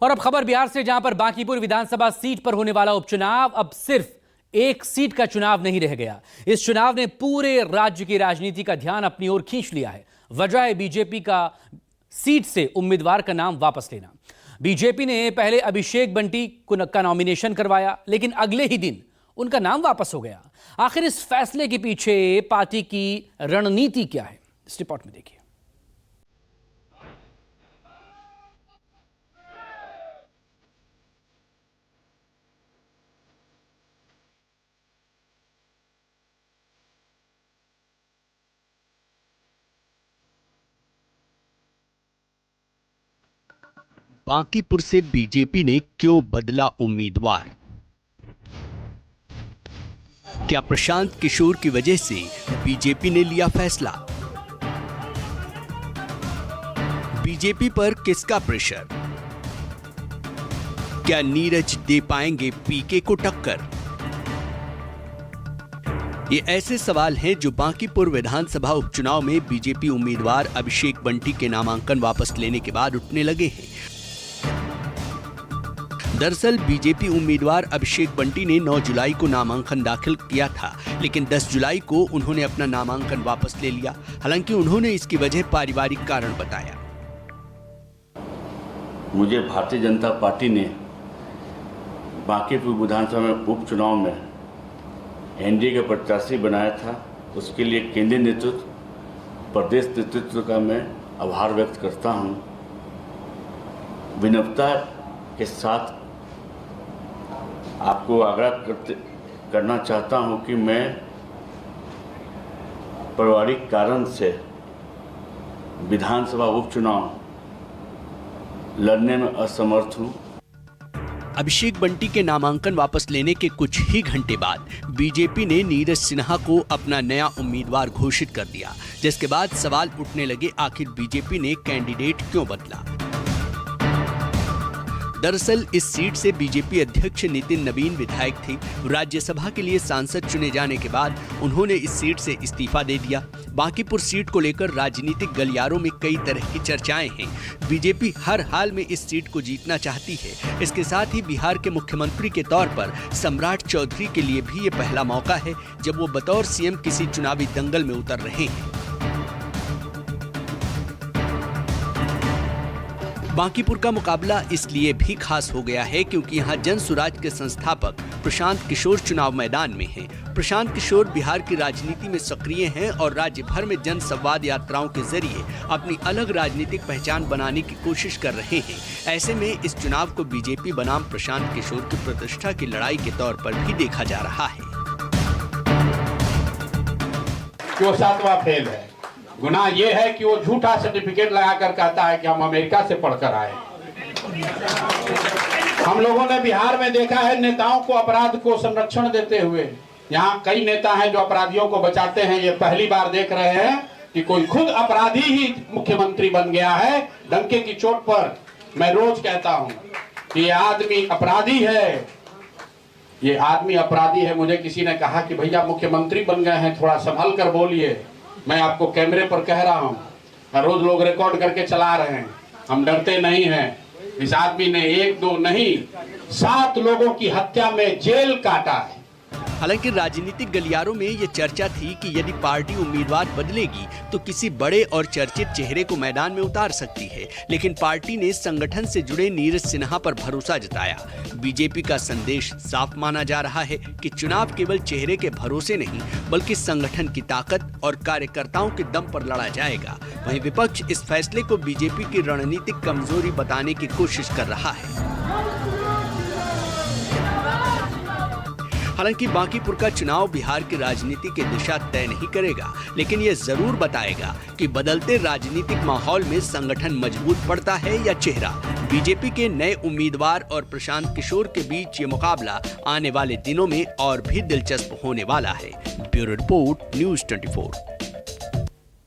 और अब खबर बिहार से, जहां पर बांकीपुर विधानसभा सीट पर होने वाला उपचुनाव अब सिर्फ एक सीट का चुनाव नहीं रह गया। इस चुनाव ने पूरे राज्य की राजनीति का ध्यान अपनी ओर खींच लिया है। वजह है बीजेपी का सीट से उम्मीदवार का नाम वापस लेना। बीजेपी ने पहले अभिषेक बंटी का नॉमिनेशन करवाया, लेकिन अगले ही दिन उनका नाम वापस हो गया। आखिर इस फैसले के पीछे पार्टी की रणनीति क्या है, इस रिपोर्ट में देखिए। बांकीपुर से बीजेपी ने क्यों बदला उम्मीदवार? क्या प्रशांत किशोर की वजह से बीजेपी ने लिया फैसला? बीजेपी पर किसका प्रेशर? क्या नीरज दे पाएंगे पीके को टक्कर? ये ऐसे सवाल हैं जो बांकीपुर विधानसभा उपचुनाव में बीजेपी उम्मीदवार अभिषेक बंटी के नामांकन वापस लेने के बाद उठने लगे हैं। दरअसल बीजेपी उम्मीदवार अभिषेक बंटी ने 9 जुलाई को नामांकन दाखिल किया था, लेकिन 10 जुलाई को उन्होंने अपना नामांकन वापस ले लिया। हालांकि उन्होंने इसकी वजह पारिवारिक कारण बताया। मुझे भारतीय जनता पार्टी ने बांकीपुर विधानसभा में उपचुनाव में एनडीए के प्रत्याशी बनाया था। उसके लिए केंद्रीय नेतृत्व, प्रदेश नेतृत्व का मैं आभार व्यक्त करता हूं। विनम्रता के साथ आपको आग्रह करना चाहता हूं कि मैं पारिवारिक कारण से विधानसभा उपचुनाव लड़ने में असमर्थ हूं। अभिषेक बंटी के नामांकन वापस लेने के कुछ ही घंटे बाद बीजेपी ने नीरज सिन्हा को अपना नया उम्मीदवार घोषित कर दिया, जिसके बाद सवाल उठने लगे, आखिर बीजेपी ने कैंडिडेट क्यों बदला? दरअसल इस सीट से बीजेपी अध्यक्ष नितिन नवीन विधायक थे। राज्यसभा के लिए सांसद चुने जाने के बाद उन्होंने इस सीट से इस्तीफा दे दिया। बांकीपुर सीट को लेकर राजनीतिक गलियारों में कई तरह की चर्चाएं हैं। बीजेपी हर हाल में इस सीट को जीतना चाहती है। इसके साथ ही बिहार के मुख्यमंत्री के तौर पर सम्राट चौधरी के लिए भी ये पहला मौका है जब वो बतौर सीएम किसी चुनावी दंगल में उतर रहे हैं। बांकीपुर का मुकाबला इसलिए भी खास हो गया है क्योंकि यहाँ जन सुराज के संस्थापक प्रशांत किशोर चुनाव मैदान में हैं। प्रशांत किशोर बिहार की राजनीति में सक्रिय हैं और राज्य भर में जन संवाद यात्राओं के जरिए अपनी अलग राजनीतिक पहचान बनाने की कोशिश कर रहे हैं। ऐसे में इस चुनाव को बीजेपी बनाम प्रशांत किशोर की प्रतिष्ठा की लड़ाई के तौर पर भी देखा जा रहा है। जो 7वां फेल है, गुनाह ये है कि वो झूठा सर्टिफिकेट लगाकर कहता है कि हम अमेरिका से पढ़कर आए। हम लोगों ने बिहार में देखा है नेताओं को अपराध को संरक्षण देते हुए। यहाँ कई नेता हैं जो अपराधियों को बचाते हैं। ये पहली बार देख रहे हैं कि कोई खुद अपराधी ही मुख्यमंत्री बन गया है। डंके की चोट पर मैं रोज कहता हूँ कि ये आदमी अपराधी है, ये आदमी अपराधी है। मुझे किसी ने कहा कि भैया मुख्यमंत्री बन गए हैं, थोड़ा संभल कर बोलिए। मैं आपको कैमरे पर कह रहा हूं, रोज लोग रिकॉर्ड करके चला रहे हैं, हम डरते नहीं हैं। इस आदमी ने 1, 2 नहीं 7 लोगों की हत्या में जेल काटा है। हालांकि राजनीतिक गलियारों में ये चर्चा थी कि यदि पार्टी उम्मीदवार बदलेगी तो किसी बड़े और चर्चित चेहरे को मैदान में उतार सकती है, लेकिन पार्टी ने संगठन से जुड़े नीरज सिन्हा पर भरोसा जताया। बीजेपी का संदेश साफ माना जा रहा है कि चुनाव केवल चेहरे के भरोसे नहीं बल्कि संगठन की ताकत और कार्यकर्ताओं के दम पर लड़ा जाएगा। वहीं विपक्ष इस फैसले को बीजेपी की रणनीतिक कमजोरी बताने की कोशिश कर रहा है। हालांकि बांकीपुर का चुनाव बिहार की राजनीति की दिशा तय नहीं करेगा, लेकिन ये जरूर बताएगा कि बदलते राजनीतिक माहौल में संगठन मजबूत पड़ता है या चेहरा। बीजेपी के नए उम्मीदवार और प्रशांत किशोर के बीच ये मुकाबला आने वाले दिनों में और भी दिलचस्प होने वाला है। Bureau report, news 24।